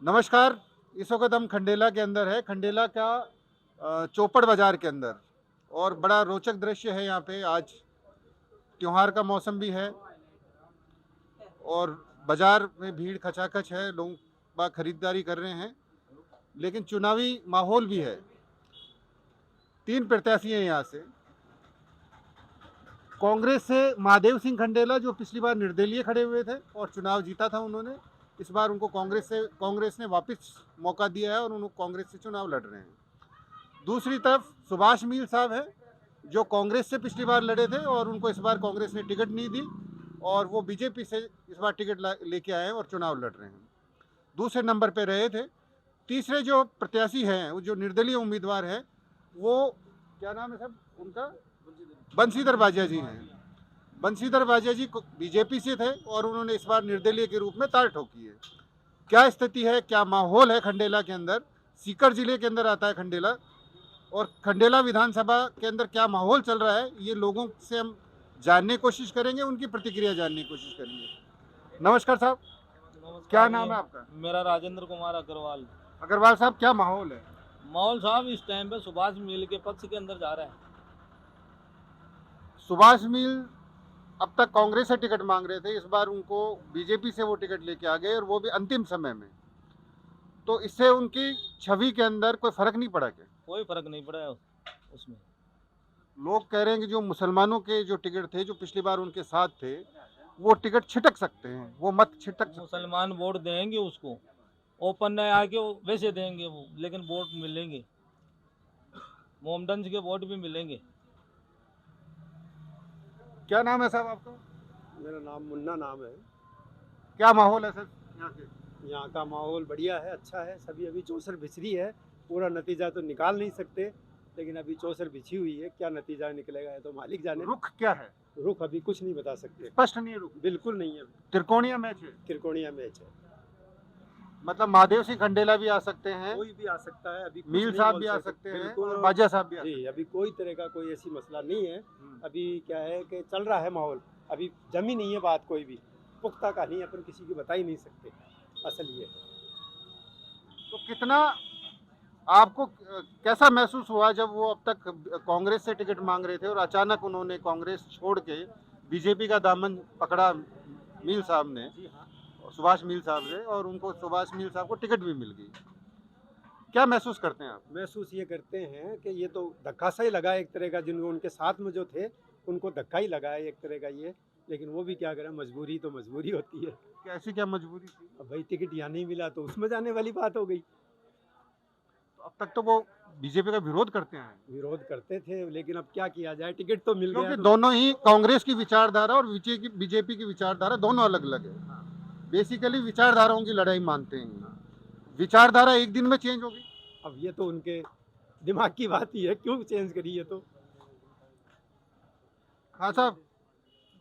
नमस्कार। इस वक्त हम खंडेला के अंदर है, खंडेला का चौपड़ बाजार के अंदर, और बड़ा रोचक दृश्य है यहाँ पे। आज त्योहार का मौसम भी है और बाजार में भीड़ खचाखच है, लोग बाग खरीदारी कर रहे हैं, लेकिन चुनावी माहौल भी है। 3 प्रत्याशी हैं यहाँ से। कांग्रेस से महादेव सिंह खंडेला, जो पिछली बार निर्दलीय खड़े हुए थे और चुनाव जीता था उन्होंने, इस बार उनको कांग्रेस ने वापस मौका दिया है और उन्होंने कांग्रेस से चुनाव लड़ रहे हैं। दूसरी तरफ सुभाष मील साहब है, जो कांग्रेस से पिछली बार लड़े थे और उनको इस बार कांग्रेस ने टिकट नहीं दी और वो बीजेपी से इस बार टिकट लेके आए हैं और चुनाव लड़ रहे हैं। दूसरे नंबर पे रहे थे। तीसरे जो प्रत्याशी हैं, वो जो निर्दलीय उम्मीदवार है, वो क्या नाम है साहब उनका? बंशीधर बाजिया जी हैं। बंशीधर बाजिया जी बीजेपी से थे और उन्होंने इस बार निर्दलीय के रूप में ताल ठोकी है। क्या स्थिति है, क्या माहौल है खंडेला के अंदर? सीकर जिले के अंदर आता है खंडेला, और खंडेला विधानसभा के अंदर क्या माहौल चल रहा है, ये लोगों से हम जानने की कोशिश करेंगे, उनकी प्रतिक्रिया जानने की कोशिश करेंगे। नमस्कार साहब, क्या नाम है आपका? मेरा राजेंद्र कुमार अग्रवाल। अग्रवाल साहब, क्या माहौल है? माहौल साहब इस टाइम पे सुभाष मिल के पक्ष के अंदर जा रहा है। सुभाष मील अब तक कांग्रेस से टिकट मांग रहे थे, इस बार उनको बीजेपी से वो टिकट लेके आ गए, और वो भी अंतिम समय में। तो इससे उनकी छवि के अंदर कोई फर्क नहीं पड़ा क्या? कोई फर्क नहीं पड़ा है उसमें। लोग कह रहे हैं कि जो मुसलमानों के जो टिकट थे, जो पिछली बार उनके साथ थे, वो टिकट छिटक सकते हैं, वो मत छिटक सकते हैं। मुसलमान वोट देंगे उसको, ओपन नहीं आके वैसे देंगे वो, लेकिन वोट मिलेंगे, मोमडंज के वोट भी मिलेंगे। क्या नाम है साहब आपका? मेरा नाम मुन्ना नाम है। क्या माहौल है सर यहाँ के? यहाँ का माहौल बढ़िया है, अच्छा है। सभी अभी चौसर बिछरी है, पूरा नतीजा तो निकाल नहीं सकते, लेकिन अभी चौसर बिछी हुई है। क्या नतीजा निकलेगा है तो मालिक जाने। रुख क्या है? रुख अभी कुछ नहीं बता सकते, स्पष्ट नहीं है रुख। बिल्कुल नहीं है। त्रिकोणीय मैच है, त्रिकोणीय मैच है। मतलब महादेव सिंह खंडेला भी आ सकते हैं, कोई भी आ सकता है, अभी कुछ मील नहीं साहब बोल भी आ सकते। सकते हैं, बिल्कुल। और बाजिया साहब भी आ सकते जी, अभी कोई तरह का कोई ऐसी मसला नहीं है। हैं। अभी क्या है कि चल रहा है माहौल, अभी जमी नहीं है बात, कोई भी पुख्ता कहानी अपन किसी की बता ही नहीं सकते। असल ये है। तो कितना आपको कैसा महसूस हुआ जब वो अब तक कांग्रेस से टिकट मांग रहे थे और अचानक उन्होंने कांग्रेस छोड़ के बीजेपी का दामन पकड़ा मील साहब ने, जी हाँ, सुभाष मील साहब से, और उनको सुभाष मील साहब को टिकट भी मिल गई? क्या महसूस करते हैं आप? महसूस ये करते हैं कि ये तो धक्का सा ही लगा एक तरह का, जिनको उनके साथ में जो थे उनको धक्का ही लगा है एक तरह का ये। लेकिन वो भी क्या करें, मजबूरी तो मजबूरी होती है। कैसी क्या मजबूरी थी? अब भाई टिकट यहाँ नहीं मिला तो उसमें जाने वाली बात हो गई। तो अब तक तो वो बीजेपी का विरोध करते हैं, विरोध करते थे, लेकिन अब क्या किया जाए, टिकट तो मिल क्योंकि गया तो। दोनों ही कांग्रेस की विचारधारा और बीजेपी की विचारधारा दोनों अलग अलग है। बेसिकली विचारधाराओं की लड़ाई मानते हैं। विचारधारा एक दिन में चेंज होगी? अब ये तो उनके दिमाग की बात ही है, क्यों चेंज करी ये तो। हाँ साहब,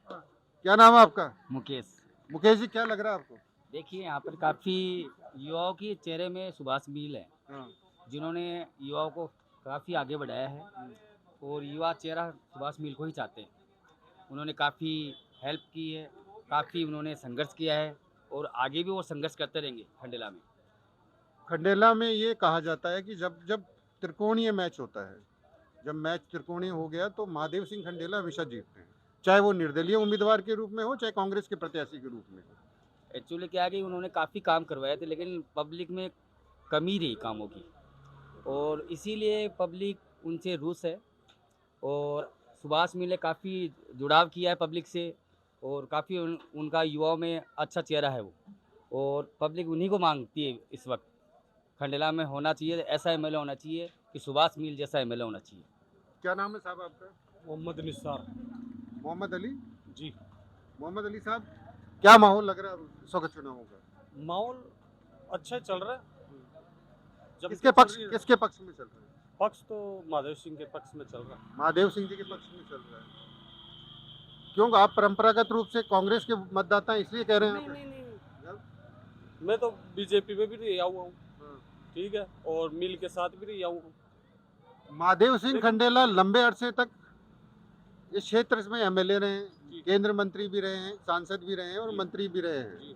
क्या नाम है आपका? मुकेश। मुकेश जी, क्या लग रहा है आपको? देखिए यहाँ पर काफ़ी युवाओं के चेहरे में सुभाष मील है, हाँ। जिन्होंने युवाओं को काफ़ी आगे बढ़ाया है, और युवा चेहरा सुभाष मील को ही चाहते हैं। उन्होंने काफ़ी हेल्प की है, काफ़ी उन्होंने संघर्ष किया है, और आगे भी वो संघर्ष करते रहेंगे खंडेला में। खंडेला में ये कहा जाता है कि जब जब त्रिकोणीय मैच होता है, जब मैच त्रिकोणीय हो गया तो महादेव सिंह खंडेला हमेशा जीतते हैं, चाहे वो निर्दलीय उम्मीदवार के रूप में हो, चाहे कांग्रेस के प्रत्याशी के रूप में हो। एक्चुअली क्या है कि उन्होंने काफ़ी काम करवाए थे, लेकिन पब्लिक में कमी रही कामों की, और इसीलिए पब्लिक उनसे रूस है। और सुभाष मील ने काफ़ी जुड़ाव किया है पब्लिक से, और काफ़ी उनका युवाओं में अच्छा चेहरा है वो, और पब्लिक उन्हीं को मांगती है। इस वक्त खंडेला में होना चाहिए ऐसा एमएलए होना चाहिए कि सुभाष मील जैसा एमएलए होना चाहिए। क्या नाम है साहब आपका? मोहम्मद निसार मोहम्मद अली जी। मोहम्मद अली साहब, क्या माहौल लग रहा है इस वक्त चुनावों का? माहौल अच्छा चल रहा है। जब किसके पक्ष में चल रहा है? पक्ष तो महादेव सिंह के पक्ष में चल रहा है। महादेव सिंह जी के पक्ष में चल रहा है। क्यों, आप परंपरागत रूप से कांग्रेस के मतदाता इसलिए कह रहे हैं? नहीं, मैं तो बीजेपी में भी रहा हुआ हूँ, ठीक है, और मिल के साथ भी रहा हूँ। महादेव सिंह खंडेला लंबे अरसे तक इस क्षेत्र में एमएलए रहे हैं, केंद्र मंत्री भी रहे हैं, सांसद भी रहे हैं और मंत्री भी रहे हैं,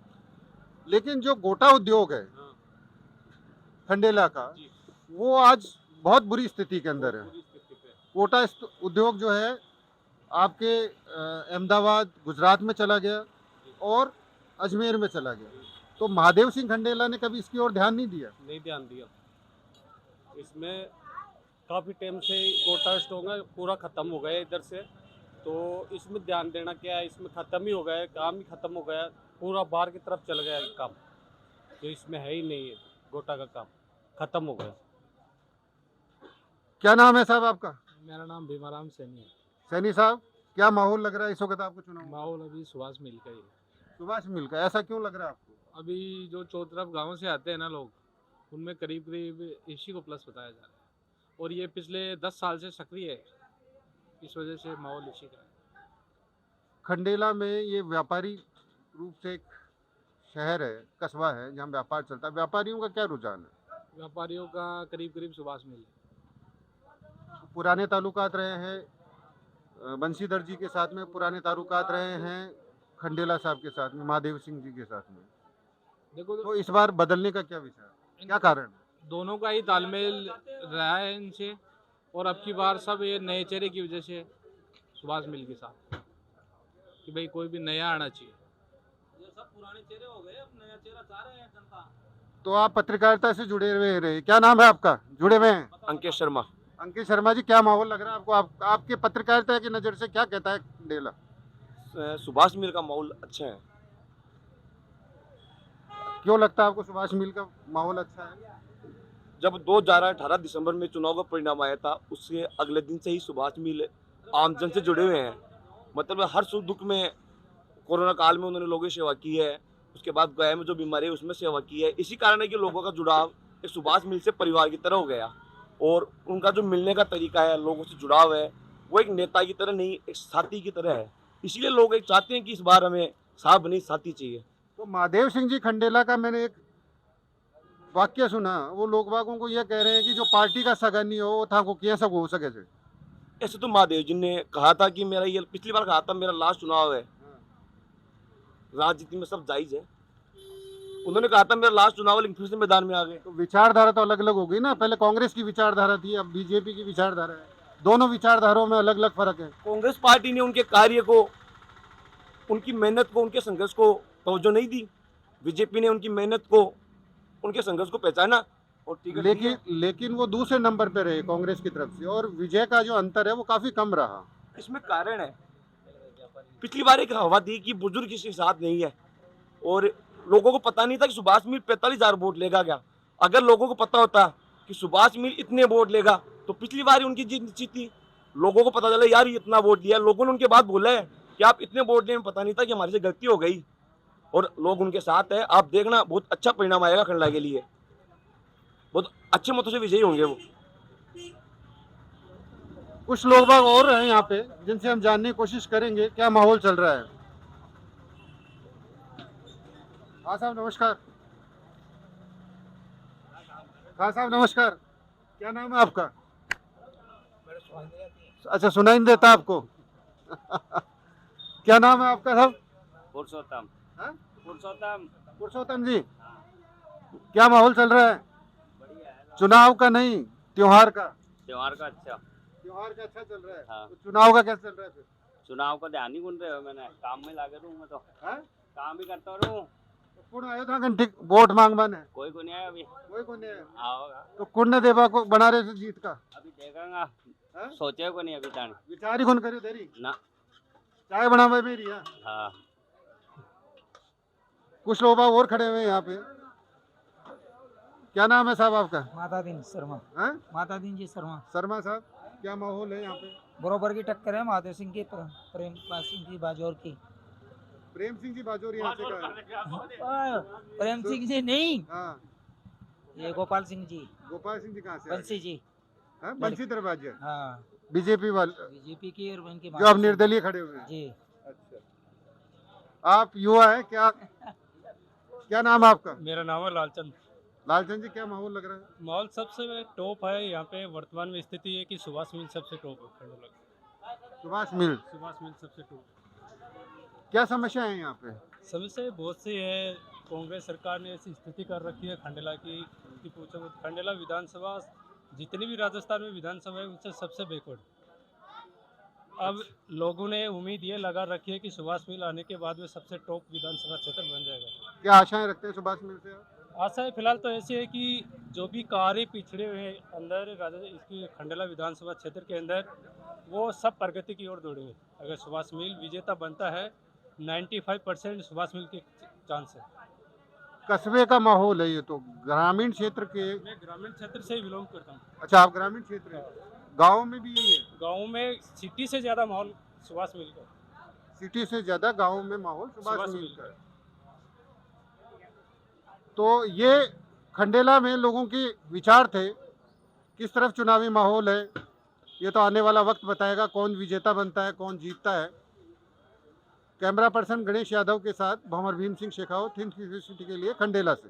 लेकिन जो गोटा उद्योग है खंडेला का, वो आज बहुत बुरी स्थिति के अंदर है। कोटा उद्योग जो है आपके अहमदाबाद गुजरात में चला गया और अजमेर में चला गया। तो महादेव सिंह खंडेला ने कभी इसकी ओर ध्यान नहीं दिया। नहीं ध्यान दिया। इसमें काफ़ी टाइम से कोटा स्टोंग है पूरा ख़त्म हो गया इधर से, तो इसमें ध्यान देना क्या है, इसमें ख़त्म ही हो गया है, काम ही ख़त्म हो गया, पूरा बाहर की तरफ चल गया है काम, तो इसमें है ही नहीं है, गोटा का काम ख़त्म हो गया। क्या नाम है साहब आपका? मेरा नाम भीमाराम सैनी है। सैनी साहब, क्या माहौल लग रहा है इस वक्त आपको चुनाव में? माहौल अभी सुभाष मिल का ही है। सुभाष मिल का, ऐसा क्यों लग रहा है आपको? अभी जो चौथ तरफ गाँव से आते हैं ना लोग, उनमें करीब करीब इसी को प्लस बताया जा रहा है, और ये पिछले 10 साल से सक्रिय है, इस वजह से माहौल इसी का है। खंडेला में ये व्यापारी रूप से एक शहर है, कस्बा है जहाँ व्यापार चलता है। व्यापारियों का क्या रुझान है? व्यापारियों का करीब करीब सुभाष मिल है। पुराने ताल्लुकात रहे हैं बंशीधर जी के साथ में, पुराने ताल्लुकात रहे हैं खंडेला साहब के साथ में, महादेव सिंह जी के साथ में। देखो तो इस बार बदलने का क्या विचार, क्या कारण? दोनों का ही तालमेल रहा है इनसे, और अब की बार सब ये नए चेहरे की वजह से सुभाष मिल के साथ कि भाई कोई भी नया आना चाहिए। ये सब पुराने चेहरे हो गए, अब नया चेहरा चाह रहे हैं जनता। तो आप पत्रकारिता से जुड़े हुए रहे, क्या नाम है आपका? जुड़े हुए हैं? अंकित शर्मा। अंकित शर्मा जी, क्या माहौल लग रहा है आपको? आपके पत्रकारिता की नज़र से क्या कहता है खंडेला? सुभाष मिल का माहौल अच्छा है। क्यों लगता है आपको सुभाष मिल का माहौल अच्छा है? जब 2018 दिसंबर में चुनाव का परिणाम आया था, उसके अगले दिन से ही सुभाष मिल आमजन से जुड़े हुए हैं। मतलब हर सुख दुख में, कोरोना काल में उन्होंने लोगों की सेवा की है, उसके बाद गया में जो बीमारी है उसमें सेवा की है। इसी कारण है कि लोगों का जुड़ाव एक सुभाष मिल से परिवार की तरह हो गया, और उनका जो मिलने का तरीका है, लोगों से जुड़ाव है, वो एक नेता की तरह नहीं, एक साथी की तरह है। इसीलिए लोग एक चाहते हैं कि इस बार हमें साथ बनी साथी चाहिए। तो महादेव सिंह जी खंडेला का मैंने एक वाक्य सुना, वो लोग बागों को यह कह रहे हैं कि जो पार्टी का सगा नहीं हो वो था को किया सब हो सके थे। ऐसे तो महादेव जी ने कहा था कि मेरा ये पिछली बार कहा था मेरा लास्ट चुनाव है, राजनीति में सब जायज है। उन्होंने कहा था मेरा लास्ट चुनाव है, लेकिन फिर से मैदान में आ गए। तो विचारधारा तो अलग अलग हो गई ना, पहले कांग्रेस की विचारधारा थी, अब बीजेपी की विचारधारा है। दोनों विचारधाराओं में अलग अलग फर्क है। कांग्रेस पार्टी ने उनके कार्य को, उनकी मेहनत को, उनके संघर्ष को तवज्जो नहीं दी। बीजेपी ने उनकी मेहनत को, उनके संघर्ष को पहचाना और टिकट दिया। लेकिन वो दूसरे नंबर पे रहे कांग्रेस की तरफ से, और विजय का जो अंतर है वो काफी कम रहा। इसमें कारण है, पिछली बार एक हवा थी कि बुजुर्ग किसी के साथ नहीं है, और लोगों को पता नहीं था कि सुभाष मिल 45,000 वोट लेगा क्या। अगर लोगों को पता होता कि सुभाष मिल इतने वोट लेगा तो पिछली बार उनकी जीत निश्चित थी। लोगों को पता चला यार ये इतना वोट लिया, लोगों ने उनके बाद बोला है कि आप इतने वोट लिए, पता नहीं था कि हमारे से गलती हो गई, और लोग उनके साथ है। आप देखना बहुत अच्छा परिणाम आएगा खंडला के लिए, बहुत अच्छे मतों से विजयी होंगे वो। कुछ लोग बाग और हैं यहाँ पे जिनसे हम जानने की कोशिश करेंगे क्या माहौल चल रहा है। हाँ साहब नमस्कार। हाँ साहब नमस्कार, क्या नाम है आपका? अच्छा, सुनाई नहीं देता आपको? क्या नाम है आपका साहब? पुरुषोत्तम। हाँ? पुरुषोत्तम। पुरुषोत्तम जी, क्या माहौल चल रहा है? चुनाव का नहीं, त्योहार का। त्योहार का अच्छा। त्योहार का अच्छा चल रहा है। हाँ। तो चुनाव का कैसा चल रहा है फिर? चुनाव का ध्यान नहीं गुन रहे हो, मैंने काम में लागे रहूँ मैं तो। हाँ? काम ही करता रहूँ। कुण आयो था घंटे वोट मांगवाने? कोई को नहीं आया अभी। कोई को नहीं आया। आओगा तो कुण ने देवा को बना रहे थे जीत का? अभी देखेंगा। हाँ? सोचे को नहीं अभी जाने विचार ही कौन करी देरी ना। चाय बनावे मेरी। हाँ, हाँ। कुछ लोग बाग और खड़े हुए हैं यहाँ पे। क्या नाम है साहब आपका? माता दीन शर्मा। हाँ? माता दीन जी शर्मा। शर्मा साहब, क्या माहौल है यहाँ पे? बरोबर की टक्कर है महादेव सिंह की, प्रेम सिंह की बाजौर की। प्रेम सिंह जी बाजौर यहाँ से का है? प्रेम सिंह जी नहीं, हाँ, ये गोपाल सिंह जी, गोपाल सिंह जी कहाँ से आए? बंसी जी। हाँ, बंसी दरवाजे, हाँ, बीजेपी वाले बीजेपी की और उनकी जो अब निर्दलीय खड़े हुए हैं। जी। अच्छा, आप युवा है क्या? क्या नाम है आपका? मेरा नाम है लालचंद। लालचंद जी, क्या माहौल लग रहा है? माहौल सबसे टॉप है यहाँ पे। वर्तमान में स्थिति है कि सुभाष मिल सबसे टॉप है खंडला। सुभाष मिल। सुभाष मिल सबसे टॉप। क्या समस्या है यहाँ पे? समस्या बहुत सी है। कांग्रेस सरकार ने ऐसी स्थिति कर रखी है खंडला की की पूछो तो खंडेला विधानसभा जितनी भी राजस्थान में विधानसभा है उनसे सबसे बैकवर्ड। अब लोगों ने उम्मीद ये लगा रखी है कि सुभाष मिल आने के बाद में सबसे टॉप विधानसभा क्षेत्र बन जाएगा। क्या आशाएं रखते हैं सुभाष मिल से आप? आशा फिलहाल तो ऐसी है कि जो भी कार्य पिछड़े हुए हैं अंदर इसकी खंडेला विधानसभा क्षेत्र के अंदर वो सब प्रगति की ओर दौड़ेंगे। अगर सुभाष मिल विजेता बनता है 95% सुभाष मिल के चांस है। कस्बे का माहौल है ये तो, ग्रामीण क्षेत्र के। मैं ग्रामीण क्षेत्र से ही बिलोंग करता हूँ। अच्छा, आप ग्रामीण क्षेत्र हैं, गाँव में भी यही है? गाँव में सिटी से ज़्यादा माहौल सुभाष मिल का, सिटी से ज्यादा गाँव में माहौल सुभाष मिल का है। तो ये खंडेला में लोगों के विचार थे, किस तरफ चुनावी माहौल है ये तो आने वाला वक्त बताएगा, कौन विजेता बनता है कौन जीतता है। कैमरा पर्सन गणेश यादव के साथ भंवर भीम सिंह शेखावत, हिंद की सिटी के लिए खंडेला से।